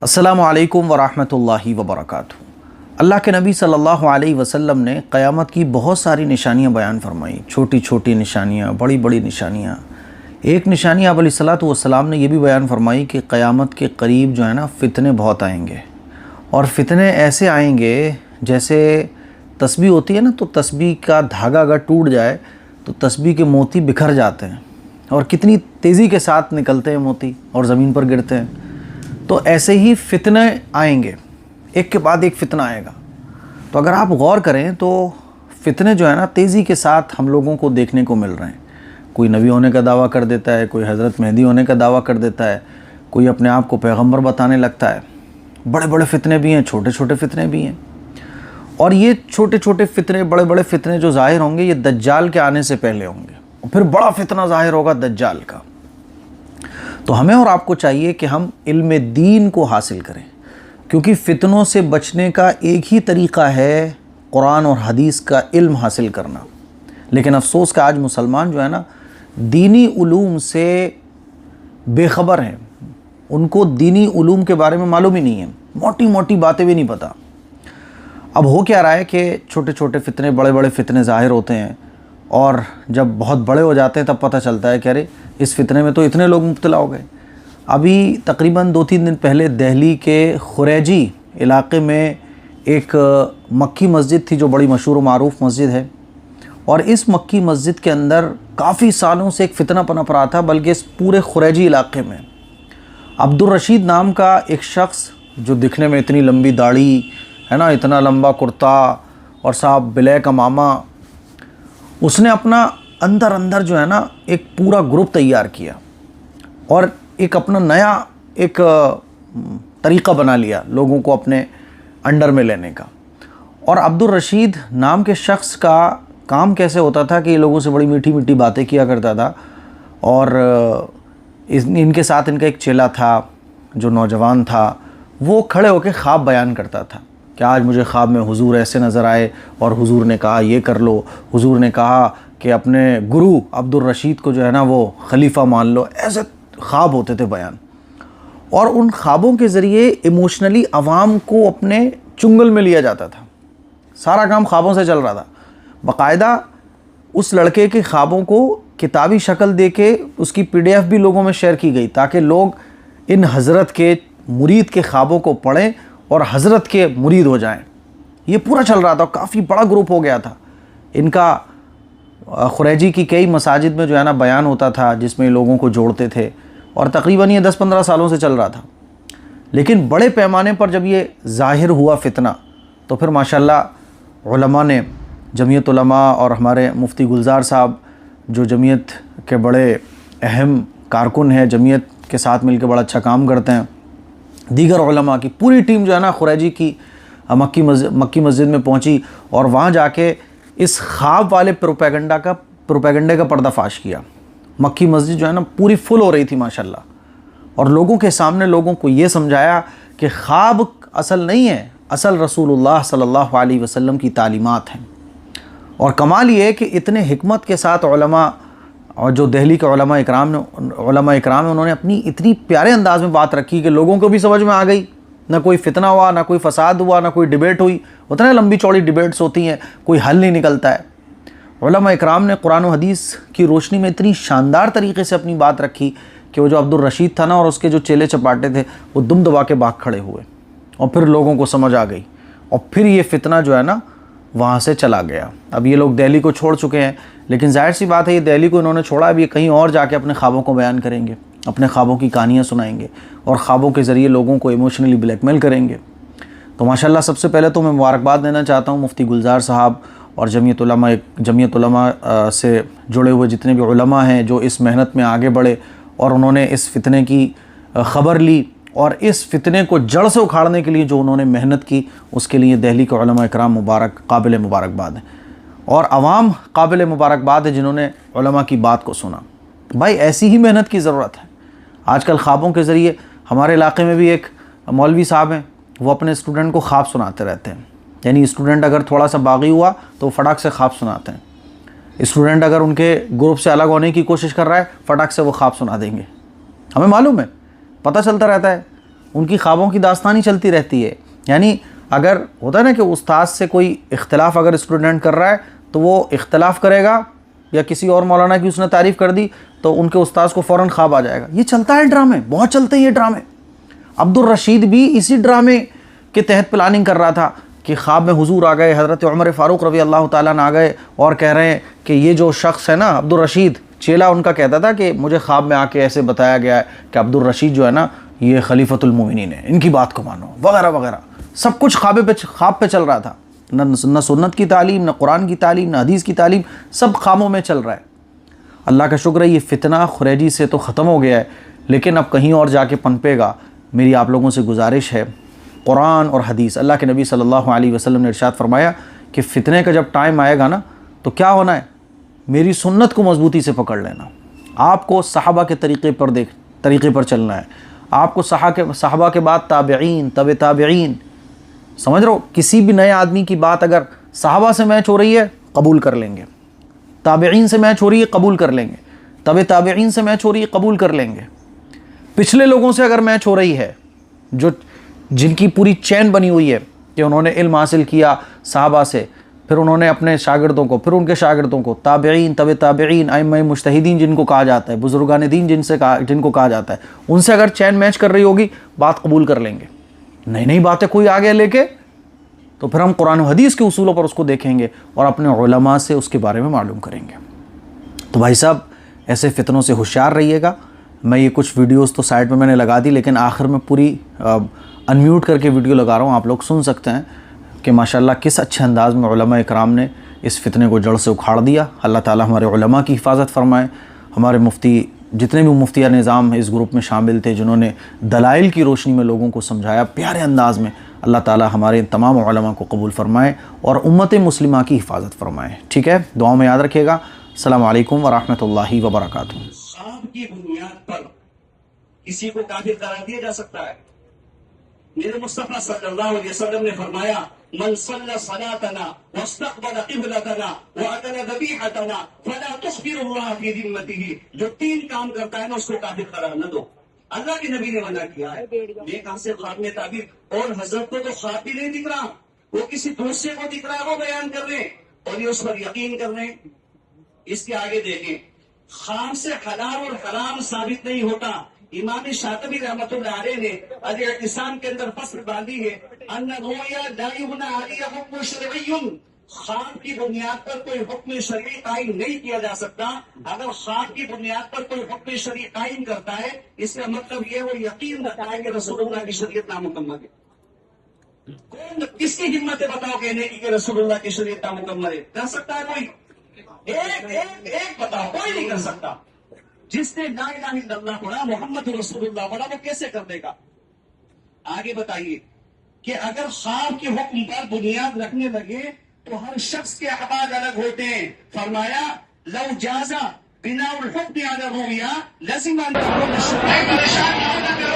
السلام علیکم ورحمۃ اللہ وبرکاتہ۔ اللہ کے نبی صلی اللہ علیہ وسلم نے قیامت کی بہت ساری نشانیاں بیان فرمائیں، چھوٹی چھوٹی نشانیاں، بڑی بڑی نشانیاں۔ ایک نشانی آپ علیہ الصلوۃ والسلام نے یہ بھی بیان فرمائی کہ قیامت کے قریب جو ہے نا فتنے بہت آئیں گے، اور فتنے ایسے آئیں گے جیسے تسبیح ہوتی ہے نا، تو تسبیح کا دھاگا اگر ٹوٹ جائے تو تسبیح کے موتی بکھر جاتے ہیں، اور کتنی تیزی کے ساتھ نکلتے ہیں موتی اور زمین پر گرتے ہیں۔ تو ایسے ہی فتنے آئیں گے، ایک کے بعد ایک فتنہ آئے گا۔ تو اگر آپ غور کریں تو فتنے جو ہے نا تیزی کے ساتھ ہم لوگوں کو دیکھنے کو مل رہے ہیں۔ کوئی نبی ہونے کا دعویٰ کر دیتا ہے، کوئی حضرت مہدی ہونے کا دعویٰ کر دیتا ہے، کوئی اپنے آپ کو پیغمبر بتانے لگتا ہے۔ بڑے بڑے فتنے بھی ہیں، چھوٹے چھوٹے فتنے بھی ہیں، اور یہ چھوٹے چھوٹے فتنے، بڑے بڑے فتنے جو ظاہر ہوں گے یہ دجال کے آنے سے پہلے ہوں گے، اور پھر بڑا فتنہ ظاہر ہوگا دجال کا۔ تو ہمیں اور آپ کو چاہیے کہ ہم علم دین کو حاصل کریں، کیونکہ فتنوں سے بچنے کا ایک ہی طریقہ ہے قرآن اور حدیث کا علم حاصل کرنا۔ لیکن افسوس کہ آج مسلمان جو ہے نا دینی علوم سے بے خبر ہیں، ان کو دینی علوم کے بارے میں معلوم ہی نہیں ہے، موٹی موٹی باتیں بھی نہیں پتہ۔ اب ہو کیا رہا ہے کہ چھوٹے چھوٹے فتنے، بڑے بڑے فتنے ظاہر ہوتے ہیں، اور جب بہت بڑے ہو جاتے ہیں تب پتہ چلتا ہے کہ ارے اس فتنے میں تو اتنے لوگ مبتلا ہو گئے۔ ابھی تقریباً 2-3 دن پہلے دہلی کے خریجی علاقے میں ایک مکی مسجد تھی جو بڑی مشہور و معروف مسجد ہے، اور اس مکی مسجد کے اندر کافی سالوں سے ایک فتنہ پنپ رہا تھا، بلکہ اس پورے خریجی علاقے میں عبدالرشید نام کا ایک شخص جو دکھنے میں اتنی لمبی داڑھی ہے نا، اتنا لمبا کرتا اور صاحب بلیک امامہ، اس نے اپنا اندر جو ہے نا ایک پورا گروپ تیار کیا اور ایک اپنا نیا ایک طریقہ بنا لیا لوگوں کو اپنے انڈر میں لینے کا۔ اور عبدالرشید نام کے شخص کا کام کیسے ہوتا تھا کہ یہ لوگوں سے بڑی میٹھی میٹھی باتیں کیا کرتا تھا، اور ان کے ساتھ ان کا ایک چیلا تھا جو نوجوان تھا، وہ کھڑے ہو کے خواب بیان کرتا تھا کہ آج مجھے خواب میں حضور ایسے نظر آئے اور حضور نے کہا یہ کر لو، حضور نے کہا کہ اپنے گرو عبدالرشید کو جو ہے نا وہ خلیفہ مان لو۔ ایسے خواب ہوتے تھے بیان، اور ان خوابوں کے ذریعے ایموشنلی عوام کو اپنے چنگل میں لیا جاتا تھا۔ سارا کام خوابوں سے چل رہا تھا۔ باقاعدہ اس لڑکے کے خوابوں کو کتابی شکل دے کے اس کی PDF بھی لوگوں میں شیئر کی گئی، تاکہ لوگ ان حضرت کے مرید کے خوابوں کو پڑھیں اور حضرت کے مرید ہو جائیں۔ یہ پورا چل رہا تھا، کافی بڑا گروپ ہو گیا تھا ان کا۔ خریجی کی کئی مساجد میں جو ہے نا بیان ہوتا تھا جس میں لوگوں کو جوڑتے تھے، اور تقریباً یہ 10-15 سالوں سے چل رہا تھا۔ لیکن بڑے پیمانے پر جب یہ ظاہر ہوا فتنہ، تو پھر ماشاءاللہ علماء نے، جمعیت علماء اور ہمارے مفتی گلزار صاحب جو جمعیت کے بڑے اہم کارکن ہیں، جمعیت کے ساتھ مل کے بڑا اچھا کام کرتے ہیں، دیگر علماء کی پوری ٹیم جو ہے نا خریجی کی مکی مسجد میں پہنچی، اور وہاں جا کے اس خواب والے پروپیگنڈے کا پردہ فاش کیا۔ مکی مسجد جو ہے نا پوری فل ہو رہی تھی ماشاءاللہ، اور لوگوں کے سامنے لوگوں کو یہ سمجھایا کہ خواب اصل نہیں ہے، اصل رسول اللہ صلی اللہ علیہ وسلم کی تعلیمات ہیں۔ اور کمال یہ ہے کہ اتنے حکمت کے ساتھ علماء، اور جو دہلی کے علماء اکرام ہیں، انہوں نے اپنی اتنی پیارے انداز میں بات رکھی کہ لوگوں کو بھی سمجھ میں آ گئی۔ نہ کوئی فتنہ ہوا، نہ کوئی فساد ہوا، نہ کوئی ڈیبیٹ ہوئی۔ اتنے لمبی چوڑی ڈیبیٹس ہوتی ہیں، کوئی حل نہیں نکلتا ہے۔ علماء اکرام نے قرآن و حدیث کی روشنی میں اتنی شاندار طریقے سے اپنی بات رکھی کہ وہ جو عبدالرشید تھا نا اور اس کے جو چیلے چپاٹے تھے، وہ دم دبا کے بھاگ کھڑے ہوئے، اور پھر لوگوں کو سمجھ آ گئی، اور پھر یہ فتنہ جو ہے نا وہاں سے چلا گیا۔ اب یہ لوگ دہلی کو چھوڑ چکے ہیں، لیکن ظاہر سی بات ہے یہ دہلی کو انہوں نے چھوڑا، اب یہ کہیں اور جا کے اپنے خوابوں کو بیان کریں گے، اپنے خوابوں کی کہانیاں سنائیں گے، اور خوابوں کے ذریعے لوگوں کو ایموشنلی بلیک میل کریں گے۔ تو ماشاءاللہ سب سے پہلے تو میں مبارکباد دینا چاہتا ہوں مفتی گلزار صاحب اور جمعیت علماء سے جڑے ہوئے جتنے بھی علماء ہیں جو اس محنت میں آگے بڑھے، اور انہوں نے اس فتنے کی خبر لی، اور اس فتنے کو جڑ سے اکھاڑنے کے لیے جو انہوں نے محنت کی، اس کے لیے دہلی کے علماء اکرام قابل مبارکباد ہیں، اور عوام قابل مبارکباد ہے جنہوں نے علماء کی بات کو سنا۔ بھائی ایسی ہی محنت کی ضرورت ہے۔ آج کل خوابوں کے ذریعے ہمارے علاقے میں بھی ایک مولوی صاحب ہیں، وہ اپنے اسٹوڈنٹ کو خواب سناتے رہتے ہیں۔ یعنی اسٹوڈنٹ اگر تھوڑا سا باغی ہوا تو وہ فٹاک سے خواب سناتے ہیں، اسٹوڈنٹ اگر ان کے گروپ سے الگ ہونے کی کوشش کر رہا ہے، فٹاک سے وہ خواب سنا دیں گے۔ ہمیں معلوم ہے، پتہ چلتا رہتا ہے، ان کی خوابوں کی داستانی چلتی رہتی ہے. یعنی اگر ہوتا ہے نا کہ استاد سے کوئی اختلاف اگر اسٹوڈنٹ کر رہا ہے تو وہ اختلاف کرے گا یا کسی اور مولانا کی اس نے تعریف کر دی تو ان کے استاذ کو فوراً خواب آ جائے گا. یہ چلتا ہے ڈرامے، بہت چلتے ہیں یہ ڈرامے. عبدالرشید بھی اسی ڈرامے کے تحت پلاننگ کر رہا تھا کہ خواب میں حضور آ گئے، حضرت عمر فاروق رضی اللہ تعالیٰ عنہ آ گئے اور کہہ رہے ہیں کہ یہ جو شخص ہے نا عبدالرشید، چیلا ان کا کہتا تھا کہ مجھے خواب میں آ کے ایسے بتایا گیا ہے کہ عبدالرشید جو ہے نا یہ خلیفۃ المومنین ہے، ان کی بات کو مانو وغیرہ وغیرہ. سب کچھ خواب پہ چل رہا تھا. نہ سنت کی تعلیم، نہ قرآن کی تعلیم، نہ حدیث کی تعلیم، سب خوابوں میں چل رہا ہے. اللہ کا شکر ہے یہ فتنہ خریجی سے تو ختم ہو گیا ہے، لیکن اب کہیں اور جا کے پنپے گا. میری آپ لوگوں سے گزارش ہے، قرآن اور حدیث، اللہ کے نبی صلی اللہ علیہ وسلم نے ارشاد فرمایا کہ فتنے کا جب ٹائم آئے گا نا تو کیا ہونا ہے، میری سنت کو مضبوطی سے پکڑ لینا. آپ کو صحابہ کے طریقے پر چلنا ہے. آپ کو صحابہ کے بعد تابعین، تابعین، سمجھ رہے ہو. کسی بھی نئے آدمی کی بات اگر صحابہ سے میچ ہو رہی ہے قبول کر لیں گے، تابعین سے میچ ہو رہی ہے قبول کر لیں گے، تابعین سے میچ ہو رہی ہے قبول کر لیں گے. پچھلے لوگوں سے اگر میچ ہو رہی ہے جن کی پوری چین بنی ہوئی ہے کہ انہوں نے علم حاصل کیا صحابہ سے، پھر انہوں نے اپنے شاگردوں کو، پھر ان کے شاگردوں کو، تابعین، تابعین، ائمہ مجتہدین جن کو کہا جاتا ہے، بزرگان دین جن کو کہا جاتا ہے، ان سے اگر چین میچ کر رہی ہوگی بات قبول کر لیں گے. نئی باتیں کوئی آگے لے کے تو پھر ہم قرآن و حدیث کے اصولوں پر اس کو دیکھیں گے اور اپنے علماء سے اس کے بارے میں معلوم کریں گے. تو بھائی صاحب ایسے فتنوں سے ہوشیار رہیے گا. میں یہ کچھ ویڈیوز تو سائٹ پہ میں نے لگا دی، لیکن آخر میں پوری انمیوٹ کر کے ویڈیو لگا رہا ہوں، آپ لوگ سن سکتے ہیں کہ ماشاءاللہ کس اچھے انداز میں علماء اکرام نے اس فتنے کو جڑ سے اکھاڑ دیا. اللہ تعالی ہمارے علماء کی حفاظت فرمائے. ہمارے مفتی، جتنے بھی مفتیہ نظام اس گروپ میں شامل تھے جنہوں نے دلائل کی روشنی میں لوگوں کو سمجھایا پیارے انداز میں، اللہ تعالی ہمارے تمام علماء کو قبول فرمائے اور امت مسلمہ کی حفاظت فرمائے. ٹھیک ہے، دعاؤں میں یاد رکھیے گا. السلام علیکم ورحمۃ اللہ وبرکاتہ. خواب کی بنیاد پر کسی کو کافر قرار دیا جا سکتا ہے؟ میرے مصطفیٰ صلی اللہ علیہ وسلم نے فرمایا من صلی صلاتنا واستقبل قبلتنا واکل ذبیحتنا فلا تخبر اللہ فی ذمته. جو 3 کام کرتا ہے نا اس کو کافر قرار نہ دو. اللہ کے نبی نے منع کیا ہے. یہ کہاں سے خواب میں تعبیر؟ اور حضرت کو تو خواب بھی نہیں دکھ رہا، وہ کسی دوسرے کو دکھ رہا ہے، وہ بیان کر رہے ہیں اور یہ اس پر یقین کر رہے ہیں. اس کے آگے دیکھیں، خواب سے حلال اور حرام ثابت نہیں ہوتا. امام شاطبی رحمۃ اللہ علیہ نے الاعتصام کے اندر فصل باندھی ہے ان الرؤیا لا یبنى علیہ حکم شرعی. خواب کی بنیاد پر کوئی حکم شرعی قائم نہیں کیا جا سکتا. اگر خواب کی بنیاد پر کوئی حکم شرعی قائم کرتا ہے اس کا مطلب یہ وہ یقین رکھتا ہے کہ رسول اللہ کی شریعت نامکمل ہے. کون کس کی ہمت ہے بتاؤ کہنے کی کہ رسول اللہ کی شریعت نامکمل ہے؟ کر سکتا ہے کوئی؟ ایک بتاؤ، کوئی نہیں کر سکتا. جس نے لا الہ الا اللہ پڑھا، محمد رسول اللہ پڑھا، وہ کیسے کر دے گا؟ آگے بتائیے کہ اگر خواب کے حکم پر بنیاد رکھنے لگے تو ہر شخص کے احوال الگ ہوتے ہیں. فرمایا لو جازا بنا الحکم علی الرؤیا لازم ان تكون الشرع.